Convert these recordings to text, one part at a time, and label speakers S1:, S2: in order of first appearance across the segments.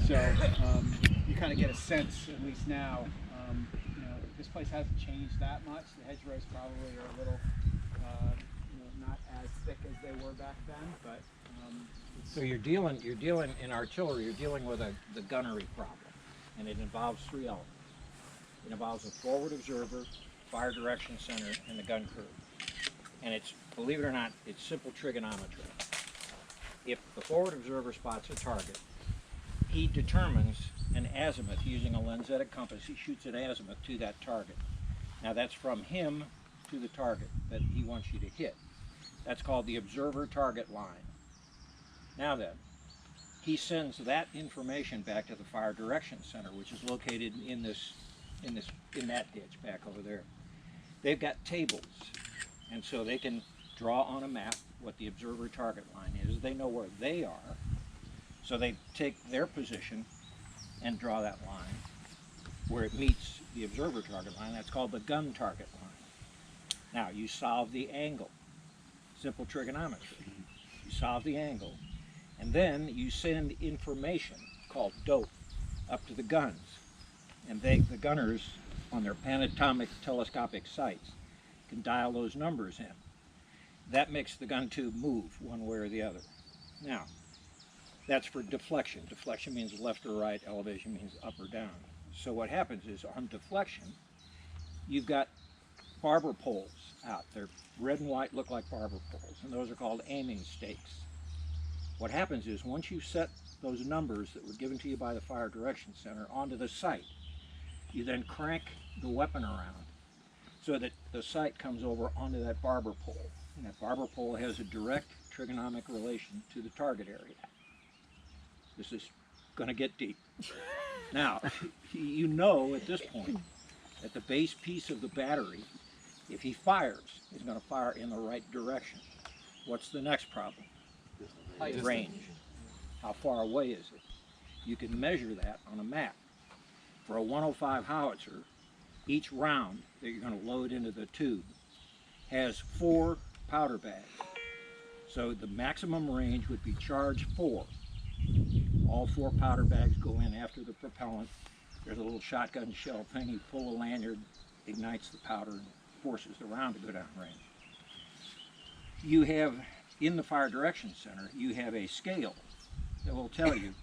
S1: So you kind of get a sense, at least now, you know, this place hasn't changed that much. The hedgerows probably are a little, you know, not as thick as they were back then, but.
S2: So you're dealing in artillery, you're dealing with the gunnery problem, and it involves three elements. It involves a forward observer, fire direction center, and the gun crew. And it's, believe it or not, it's simple trigonometry. If the forward observer spots a target, he determines an azimuth using a lensatic compass. He shoots an azimuth to that target. Now that's from him to the target that he wants you to hit. That's called the observer target line. Now then, he sends that information back to the fire direction center, which is located in that ditch back over there. They've got tables, and so they can draw on a map what the observer target line is. They know where they are, so they take their position and draw that line where it meets the observer target line. That's called the gun target line. Now you solve the angle, simple trigonometry. You solve the angle, and then you send information called dope up to the guns, and the gunners on their panatomic telescopic sights can dial those numbers in. That makes the gun tube move one way or the other. Now, that's for deflection. Deflection means left or right, elevation means up or down. So what happens is on deflection, you've got barber poles out. They're red and white, look like barber poles, and those are called aiming stakes. What happens is once you set those numbers that were given to you by the Fire Direction Center onto the sight, you then crank the weapon around so that the sight comes over onto that barber pole. And that barber pole has a direct trigonomic relation to the target area. This is going to get deep. Now, you know at this point that the base piece of the battery, if he fires, is going to fire in the right direction. What's the next problem? Range. How far away is it? You can measure that on a map. For a 105 howitzer, each round that you're going to load into the tube has 4 powder bags. So the maximum range would be charge 4. All 4 powder bags go in after the propellant. There's a little shotgun shell thing. You pull a lanyard, ignites the powder, and forces the round to go down range. You have, in the Fire Direction Center, you have a scale that will tell you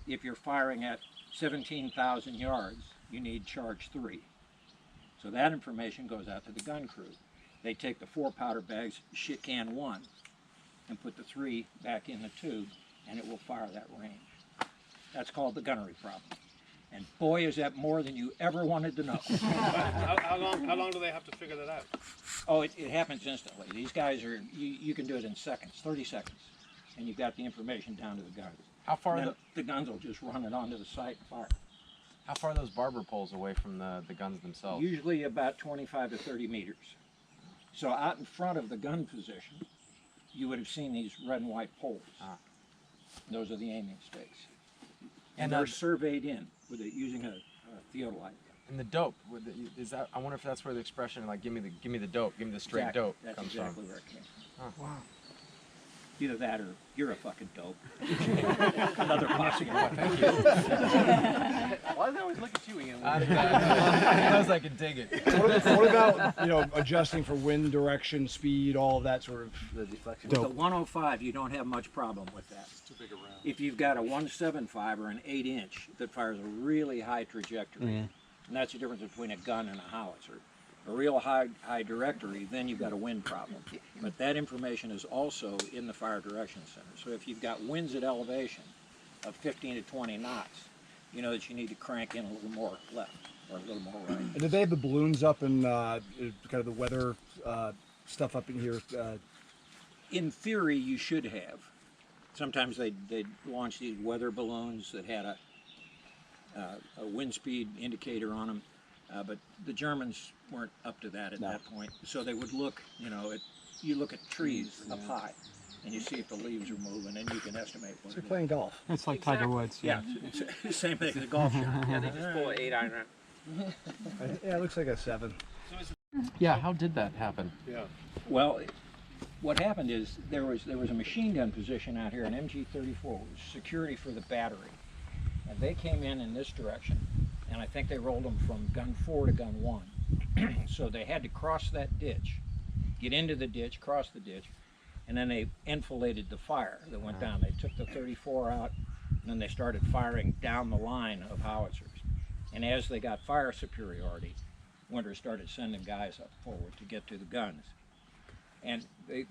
S2: if you're firing at 17,000 yards, you need charge 3. So that information goes out to the gun crew. They take the 4 powder bags, shit can 1, and put the 3 back in the tube, and it will fire that range. That's called the gunnery problem. And boy, is that more than you ever wanted to know.
S3: How long do they have to figure that out?
S2: Oh, it happens instantly. These guys are, you can do it in seconds, 30 seconds, and you've got the information down to the guns.
S4: How far are
S2: the guns will just run it onto the site and fire.
S4: How far are those barber poles away from the guns themselves?
S2: Usually about 25 to 30 meters. So out in front of the gun position, you would have seen these red and white poles. Those are the aiming stakes. And they're surveyed in with it using a theodolite.
S4: And the dope, is that? I wonder if that's where the expression like "give me the dope, give me the straight dope"
S2: That's
S4: comes
S2: exactly
S4: from.
S2: where it came from.
S4: Huh.
S1: Wow.
S2: Either that or you're a fucking dope. Another possibility.
S4: Thank you.
S3: Why do they always look at you, Ian?
S4: Because I can dig it.
S1: What about, you know, adjusting for wind direction, speed, all of that sort of
S3: The deflection.
S2: With the 105, you don't have much problem with that.
S3: It's too big a round.
S2: If you've got a 175 or an 8-inch that fires a really high trajectory, and that's the difference between a gun and a howitzer. A real high directory, then you've got a wind problem. But that information is also in the Fire Direction Center. So if you've got winds at elevation of 15 to 20 knots, you know that you need to crank in a little more left or a little more right.
S1: And do they have the balloons up and kind of the weather stuff up in here?
S2: In theory, you should have. Sometimes they'd launch these weather balloons that had a wind speed indicator on them, but the Germans weren't up to that at that point. So they would look, you know, you look at trees up high, and you see if the leaves are moving, and you can estimate what
S1: They're playing golf.
S5: It's like Tiger Woods.
S2: Yeah, it's the same thing as a golf shot.
S3: Yeah, they just pull an 8-iron out.
S1: Yeah, it looks like a 7.
S4: Yeah, how did that happen?
S3: Yeah.
S2: Well, what happened is there was a machine gun position out here, an MG-34, which was security for the battery. and they came in this direction, and I think they rolled them from gun 4 to gun 1. So they had to cross that ditch, get into the ditch, cross the ditch, and then they enfiladed the fire that went down. They took the 34 out, and then they started firing down the line of howitzers. And as they got fire superiority, Winter started sending guys up forward to get to the guns. And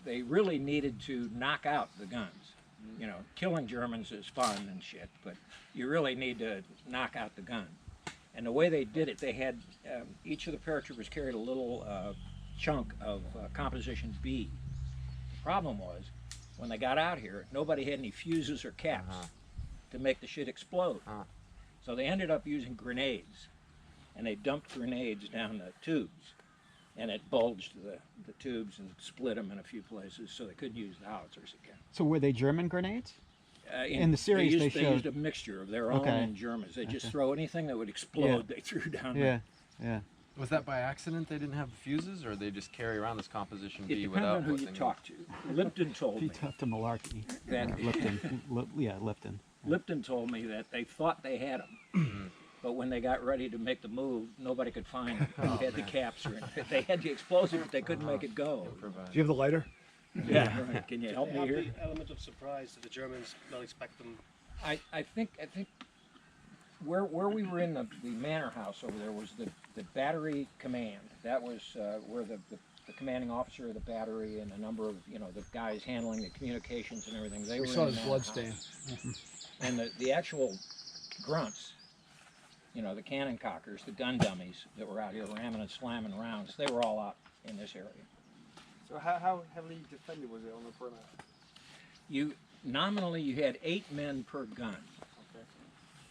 S2: they really needed to knock out the guns. You know, killing Germans is fun and shit, but you really need to knock out the gun. And the way they did it, they had, each of the paratroopers carried a little chunk of composition B. The problem was, when they got out here, nobody had any fuses or caps to make the shit explode. So they ended up using grenades, and they dumped grenades down the tubes, and it bulged the tubes and split them in a few places, so they couldn't use the howitzers again.
S1: So were they German grenades?
S2: In
S1: the series
S2: they
S1: they
S2: used
S1: showed-
S2: a mixture of their own
S1: Okay.
S2: and Germans. They just throw anything that would explode, they threw down there.
S1: Yeah.
S4: Was that by accident they didn't have fuses, or they just carry around this composition
S2: It
S4: B
S2: depends
S4: without
S2: on who
S4: what
S2: you
S4: they
S2: talk to. Lipton told
S1: He
S2: me
S1: talked to Malarkey.
S2: that
S1: Lipton.
S2: Lipton told me that they thought they had them, but when they got ready to make the move, nobody could find who had the caps or anything. They had the explosive, but they couldn't make it go.
S5: Do you have the lighter?
S2: Yeah, right. Can you help
S3: They
S2: me
S3: have
S2: here?
S3: the element of surprise that the Germans not expect them.
S2: I think where we were in the manor house over there was the battery command. That was where the commanding officer of the battery and a number of the guys handling the communications and everything. They
S5: We
S2: were
S5: saw
S2: in
S5: his
S2: the
S5: blood
S2: manor
S5: stain.
S2: house. And the actual grunts, the cannon cockers, the gun dummies that were out here ramming and slamming rounds, they were all out in this area.
S6: So how heavily defended was it on the perimeter?
S2: Nominally you had 8 men per gun.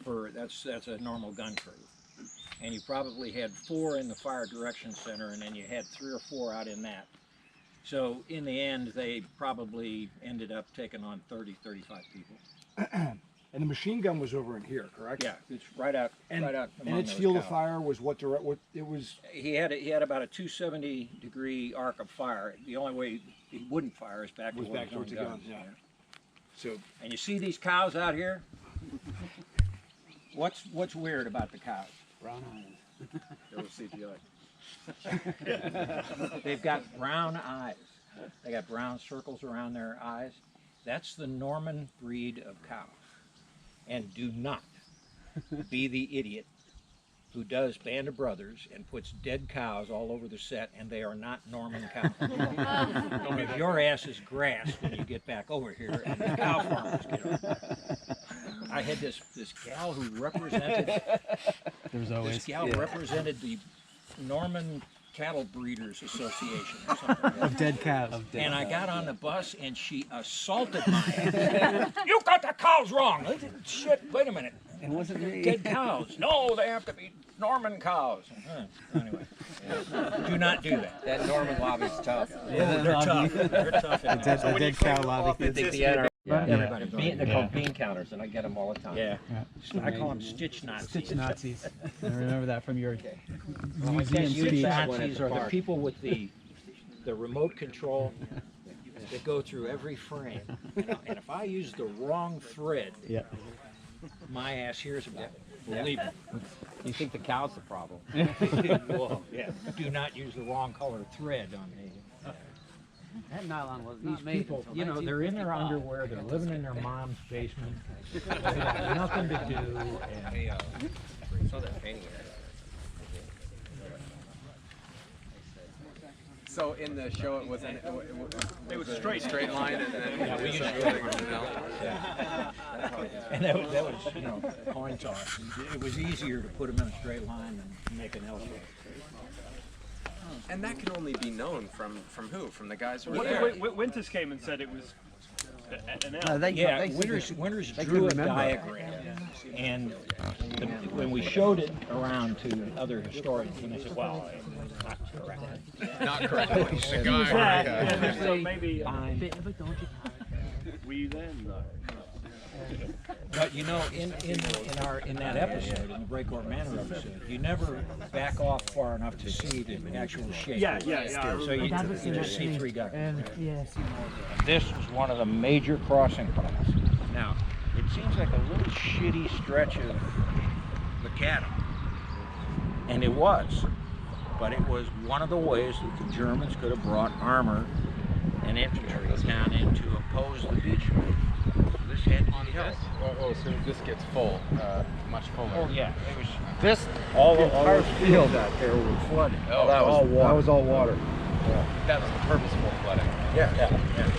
S6: Okay.
S2: That's a normal gun crew. And you probably had 4 in the fire direction center, and then you had 3 or 4 out in that. So in the end, they probably ended up taking on 30, 35 people.
S5: And the machine gun was over in here, correct?
S2: Yeah, it's right out
S5: And
S2: among
S5: its
S2: those
S5: field of
S2: cows.
S5: fire was what it was.
S2: He had about a 270-degree arc of fire. The only way he wouldn't fire is back
S5: Was back towards the
S2: gun.
S5: guns, yeah. So
S2: And you see these cows out here? What's weird about the cows?
S5: brown eyes.
S3: There was CGI.
S2: They've got brown eyes. They got brown circles around their eyes. That's the Norman breed of cows. And do not be the idiot who does Band of Brothers and puts dead cows all over the set, and they are not Norman cows. If your ass is grass when you get back over here and the cow farmers get on. I had this gal who represented represented the Norman Cattle Breeders Association or something.
S1: Of dead cows.
S2: And I got on the bus and she assaulted my ass. You got the cows wrong. Shit, wait a minute.
S1: It wasn't me.
S2: Dead cows. No, they have to be Norman cows. Anyway, do not do that.
S3: That Norman lobby's tough.
S2: They're tough. They're tough.
S1: The dead cow lobby.
S3: They think the NRA.
S2: Everybody's
S3: They're called bean counters, and I get them all the time.
S2: Yeah. I call them stitch Nazis.
S1: Stitch Nazis. I remember that from your
S2: Museum
S1: museum
S2: stitch
S1: speech.
S2: Nazis are the people with the remote control that go through every frame. And if I use the wrong thread,
S1: Yeah.
S2: my ass hears about it. Believe me.
S3: You think the cow's the problem?
S2: Well, yeah. Do not use the wrong color thread on me.
S6: That nylon was
S2: These
S6: not made
S2: people,
S6: until
S2: they're in their underwear, they're living in their mom's basement, they got nothing to do, and
S3: saw that painting.
S4: So in the show, it wasn't. It was
S3: straight.
S4: straight line, and then
S2: Yeah, we used to- and that was coin toss. It was easier to put them in a straight line than make an L shape.
S4: And that can only be known from who? From the guys who were
S7: Wait,
S4: there.
S7: wait, wait, Winters came and said it was an L.
S2: Yeah, Winters drew a diagram, and when we showed it around to other historians, and they said, well, it's not correct.
S4: Not correctly. The guy.
S7: Yeah, so maybe
S2: Fine.
S7: were you then?
S2: But in that episode, in the Brecourt Manor episode, you never back off far enough to see the actual shape.
S7: Yeah.
S2: So you just see 3 guys.
S8: Yes.
S2: This was one of the major crossing points. Now, it seems like a little shitty stretch of macadam. And it was. But it was one of the ways that the Germans could have brought armor and infantry down in to oppose the beach movement. So this had to be held.
S4: So this gets full, much fuller.
S2: Oh yeah, it was
S3: This
S2: all
S3: entire
S2: those fields out there were flooded.
S4: Oh, that was
S5: all water.
S4: That was the purposeful flooding.
S2: Yeah.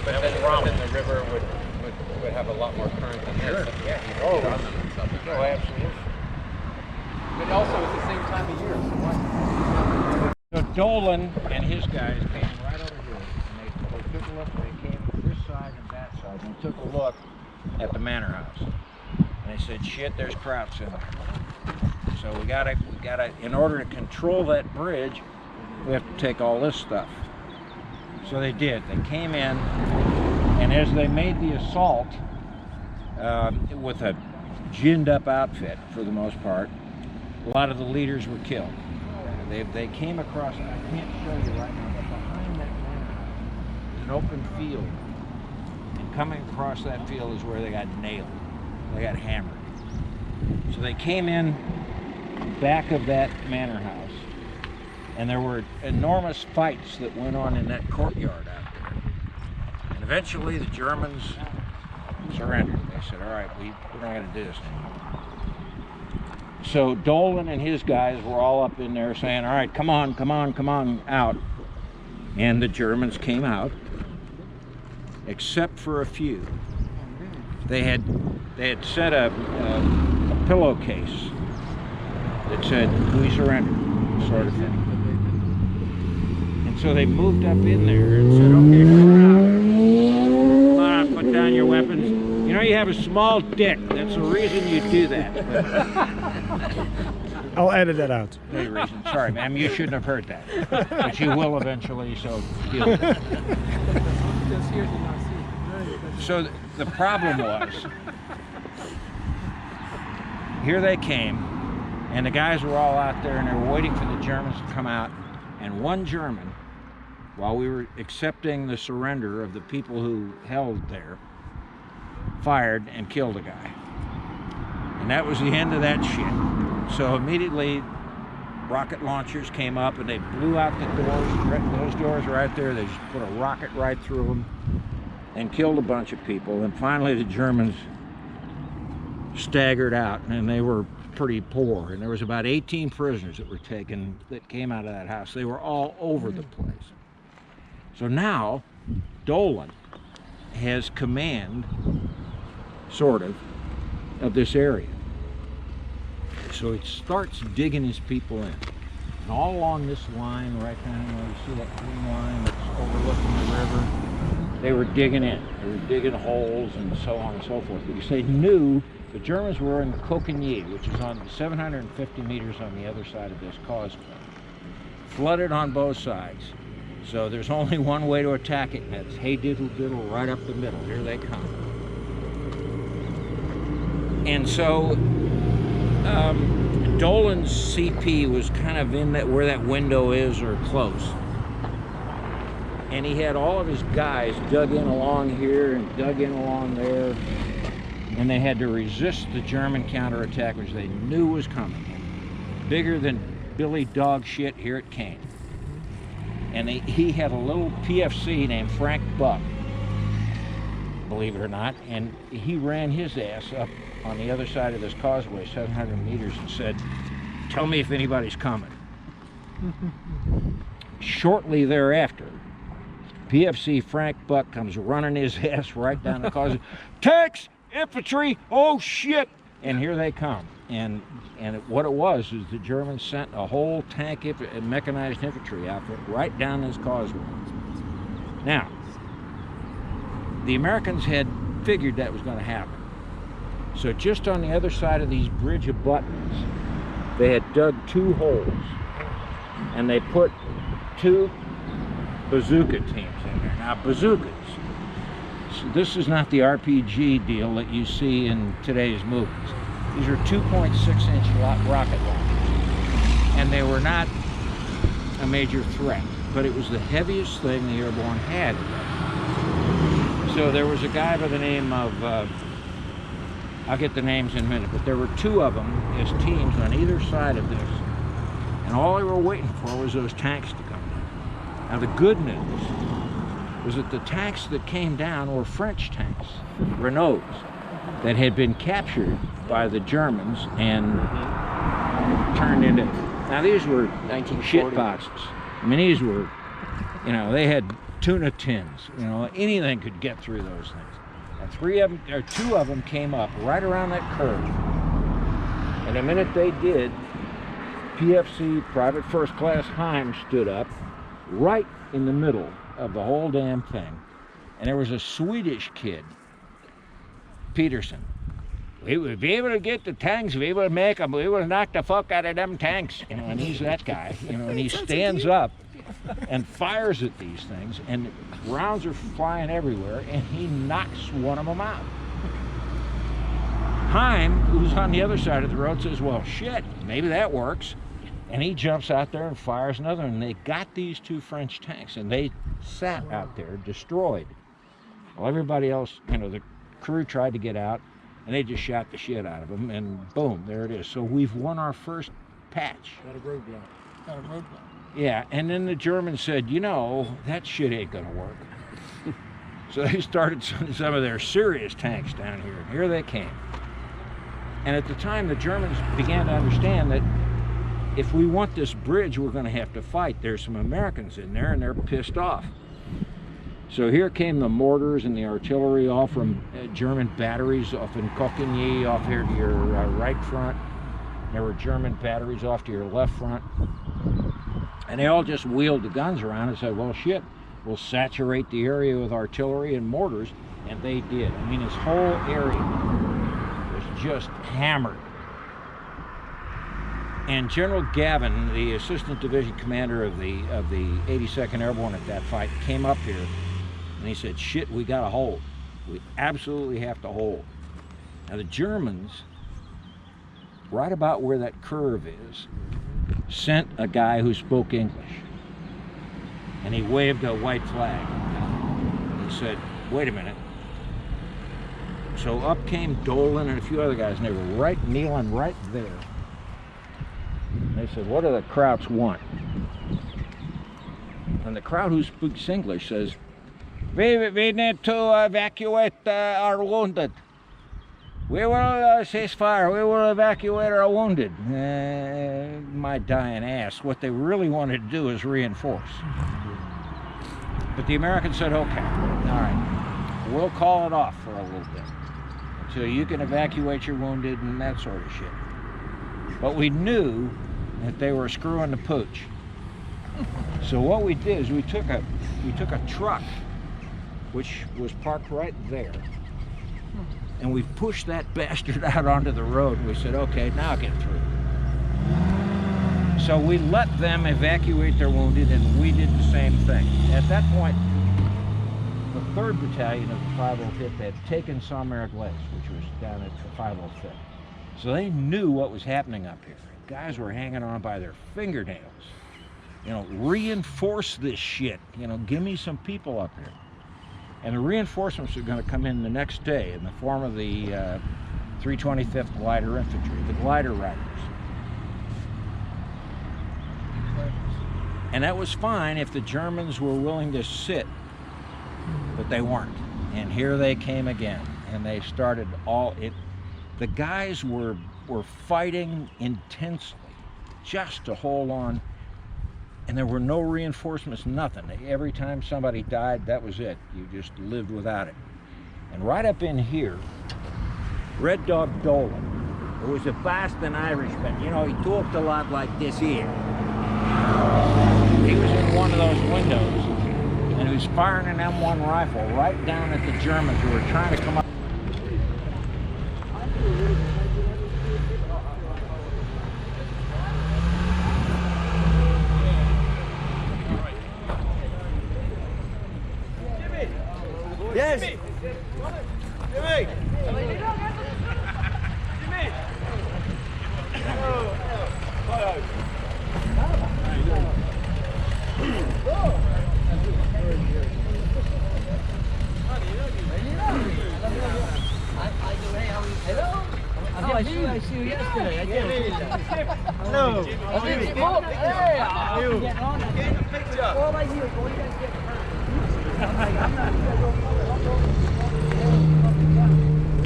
S4: But then the river would have a lot more current than this.
S2: Sure.
S4: Yeah. On them and stuff.
S2: Oh, absolutely.
S4: But also it's the same time of year. So why?
S2: So Dolan and his guys came right over here, and they took a look. They came this side and that side, and took a look at the manor house. And they said, "Shit, there's Krauts in there." So we gotta. In order to control that bridge, we have to take all this stuff. So they did. They came in, and as they made the assault with a ginned-up outfit for the most part, a lot of the leaders were killed. They came across, I can't show you right now, but behind that manor house is an open field. And coming across that field is where they got nailed. They got hammered. So they came in back of that manor house, and there were enormous fights that went on in that courtyard out there. And eventually the Germans surrendered. They said, all right, we're not going to do this anymore. So Dolan and his guys were all up in there saying, all right, come on out. And the Germans came out, except for a few. They had set a pillowcase that said, we surrender, sort of thing. And so they moved up in there and said, okay, come on out, put down your weapons. You know, you have a small dick. That's the reason you do that.
S6: I'll edit that out.
S2: No reason. Sorry, ma'am. You shouldn't have heard that. But you will eventually, so deal with it. So the problem was, here they came, and the guys were all out there, and they were waiting for the Germans to come out. And one German, while we were accepting the surrender of the people who held there, fired and killed a guy. And that was the end of that shit. So immediately rocket launchers came up and they blew out the doors. Those doors right there, they just put a rocket right through them and killed a bunch of people. And finally the Germans staggered out, and they were pretty poor. And there was about 18 prisoners that were taken that came out of that house. They were all over the place. So now Dolan has command, sort of this area. So he starts digging his people in. And all along this line right down there, you see that green line that's overlooking the river, they were digging in. They were digging holes and so on and so forth. Because they knew the Germans were in Coquigny, which is on 750 meters on the other side of this causeway. Flooded on both sides. So there's only one way to attack it, and that's hey diddle diddle right up the middle. Here they come. And so Dolan's CP was kind of in that where that window is or close. And he had all of his guys dug in along here and dug in along there. And they had to resist the German counterattack, which they knew was coming. Bigger than Billy Dog shit, here it came. And he had a little PFC named Frank Buck, believe it or not, and he ran his ass up on the other side of this causeway, 700 meters, and said, tell me if anybody's coming. Shortly thereafter, PFC Frank Buck comes running his ass right down the causeway. Tanks! Infantry! Oh shit! And here they come. And what it was is the Germans sent a whole tank mechanized infantry outfit right down this causeway. Now, the Americans had figured that was going to happen. So just on the other side of these bridge abutments, they had dug 2 holes, and they put 2 bazooka teams in there. Now, bazookas, so this is not the RPG deal that you see in today's movies. These are 2.6-inch rocket launchers, and they were not a major threat, but it was the heaviest thing the airborne had. So there was a guy by the name of I'll get the names in a minute, but there were 2 of them as teams on either side of this. And all they were waiting for was those tanks to come down. Now the good news was that the tanks that came down were French tanks, Renaults, that had been captured by the Germans and turned into, now these were
S4: 1940.
S2: shit boxes. I mean, these were, you know, they had tuna tins, you know, anything could get through those things. And 2 of them came up right around that curve. And the minute they did, PFC Private First Class Heim stood up right in the middle of the whole damn thing. And there was a Swedish kid, Peterson. We would be able to get the tanks, we would make them, we would knock the fuck out of them tanks. You know, and he's that guy, you know, and he stands up and fires at these things, and rounds are flying everywhere, and he knocks one of them out. Heim, who's on the other side of the road, says, well, shit, maybe that works. And he jumps out there and fires another, and they got these 2 French tanks, and they sat out there, destroyed. Well, everybody else, you know, the crew tried to get out, and they just shot the shit out of them, and boom, there it is. So we've won our first patch.
S5: Got a roadblock.
S2: Yeah, and then the Germans said, you know, that shit ain't gonna work. So they started sending some of their serious tanks down here, and here they came. And at the time, the Germans began to understand that if we want this bridge, we're gonna have to fight. There's some Americans in there, and they're pissed off. So here came the mortars and the artillery, all from German batteries off in Coquigny, off here to your right front. There were German batteries off to your left front. And they all just wheeled the guns around and said, well, shit, we'll saturate the area with artillery and mortars. And they did. I mean, this whole area was just hammered. And General Gavin, the assistant division commander of the 82nd Airborne at that fight, came up here and he said, shit, we got to hold. We absolutely have to hold. Now the Germans, right about where that curve is, sent a guy who spoke English. And he waved a white flag. He said, wait a minute. So up came Dolan and a few other guys, and they were kneeling right there. They said, what do the Krauts want? And the crowd who speaks English says, we need to evacuate our wounded. We will cease fire. We will evacuate our wounded. My dying ass. What they really wanted to do is reinforce. But the Americans said, okay, all right, we'll call it off for a little bit until you can evacuate your wounded and that sort of shit. But we knew that they were screwing the pooch. So what we did is we took a truck, which was parked right there, and we pushed that bastard out onto the road. We said, okay, now get through. So we let them evacuate their wounded, and we did the same thing. At that point, the 3rd Battalion of the 505th had taken Saint-Mère-Glaise, which was down at the 505th. So they knew what was happening up here. Guys were hanging on by their fingernails. You know, reinforce this shit. You know, give me some people up here. And the reinforcements are going to come in the next day in the form of the 325th Glider Infantry, the glider riders. And that was fine if the Germans were willing to sit, but they weren't. And here they came again, and they started the guys were fighting intensely just to hold on, and there were no reinforcements, nothing. Every time somebody died, that was it. You just lived without it. And right up in here, Red Dog Dolan, who was a Boston Irishman, you know, he talked a lot like this here. He was in one of those windows, and he was firing an M1 rifle right down at the Germans who were trying to come up.
S6: Yes.
S8: I see you yesterday. I did.
S6: Hello.
S8: Hey, I'm getting on. Get a picture. All I hear is, "Oh, you guys get hurt." I'm like, I'm not.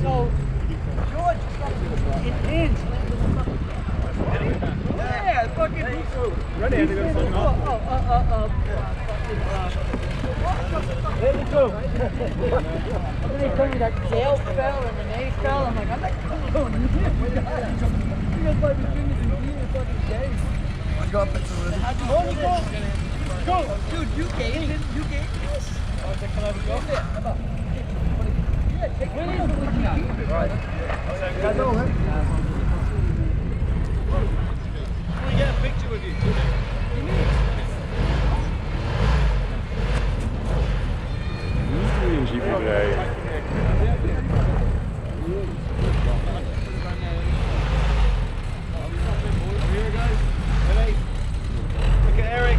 S8: So, George fucking in hands. Yeah, fucking Outtro.
S6: Ready? I think that's something
S8: There you go. And then they told me that Dale fell and Renee fell. I'm like, I'm not going in here. You got fucking fingers and feet in fucking game. I got a picture with it. Go! Dude, you gave it. You gave me this. Oh, can I go? Yeah, come on. Yeah, take it. Right. I know him.
S6: Can we get a picture with you? Look at Eric.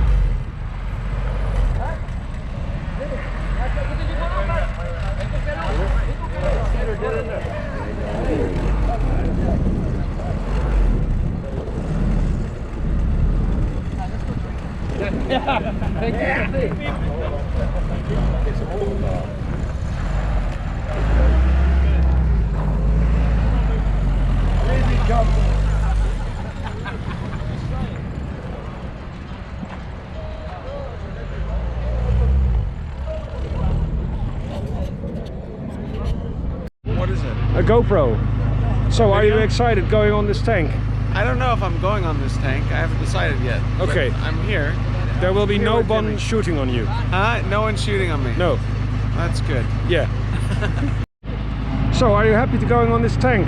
S6: What is it?
S9: A GoPro. So are you excited going on this tank?
S6: I don't know if I'm going on this tank. I haven't decided yet.
S9: Okay.
S6: But I'm here.
S9: There will be
S6: Here
S9: no
S6: with
S9: one
S6: Jimmy.
S9: shooting on you.
S6: Huh? No one's shooting on me.
S9: No.
S6: That's good.
S9: Yeah. So are you happy to going on this tank?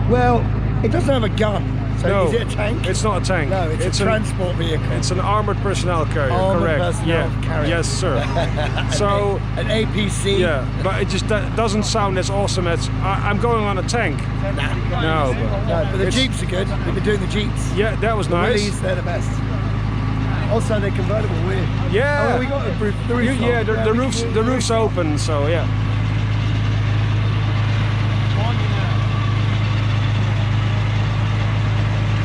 S10: Well, it doesn't have a gun. So
S9: No,
S10: is it a tank?
S9: It's not a tank.
S10: No, it's a transport vehicle.
S9: It's an armored personnel carrier,
S10: Armored
S9: correct?
S10: personnel carrier.
S9: Yes, sir. So
S10: an APC.
S9: yeah, but it just doesn't sound as awesome as I'm going on a tank. No,
S10: But the
S9: it's-
S10: Jeeps are good. We've been doing the Jeeps.
S9: yeah, that was
S10: The
S9: nice.
S10: Willys, they're the best. Also, they're convertible. Weird.
S9: Yeah.
S10: Oh, we got the roof. The roof's
S9: Yeah,
S10: on.
S9: the roof's open, so yeah.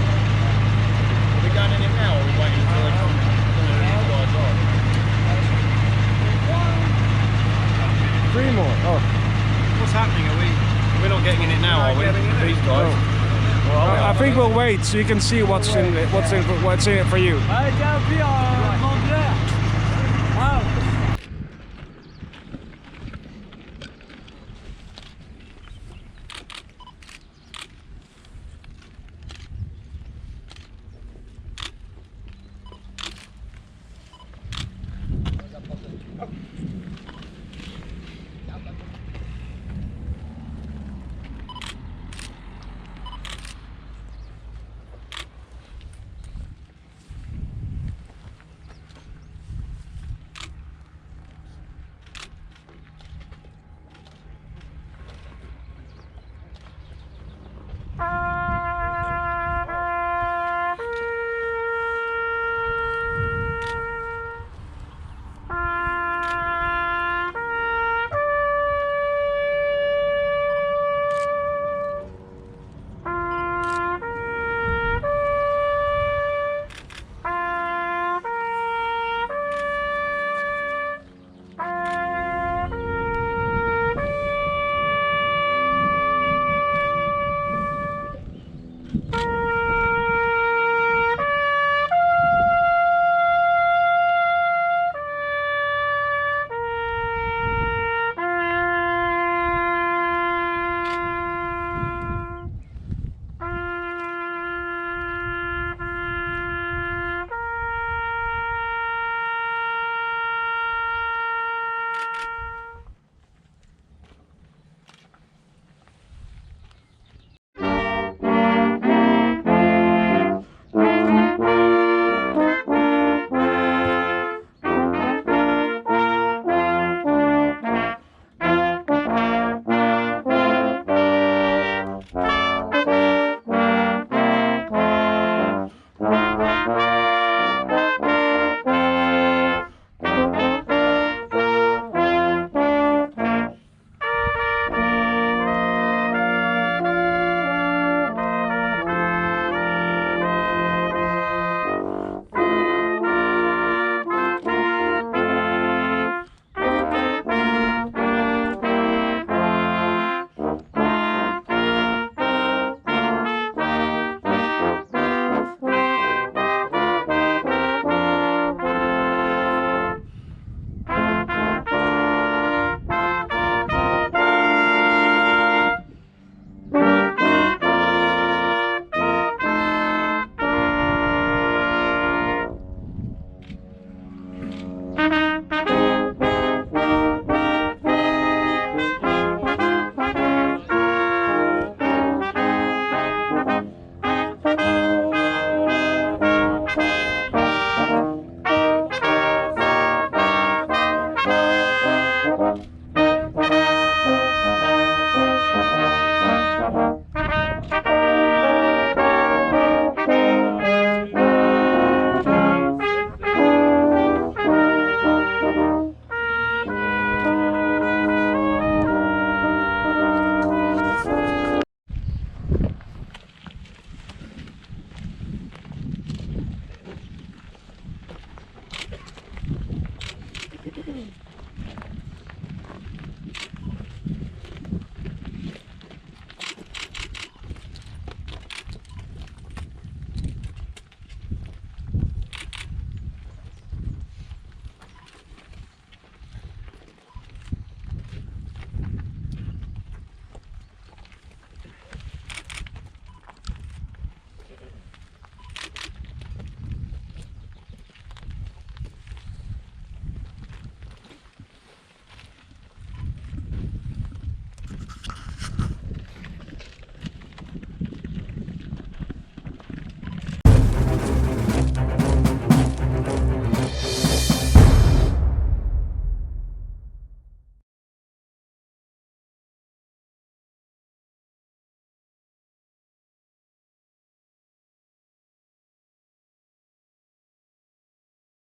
S6: Are we going in it now or are we waiting until they come these guys on?
S9: 3 more. Oh.
S6: What's happening? We're not getting in it now, are we? These guys.
S9: I think we'll wait so you can see what's in it for you.
S8: Allez, tiens, puis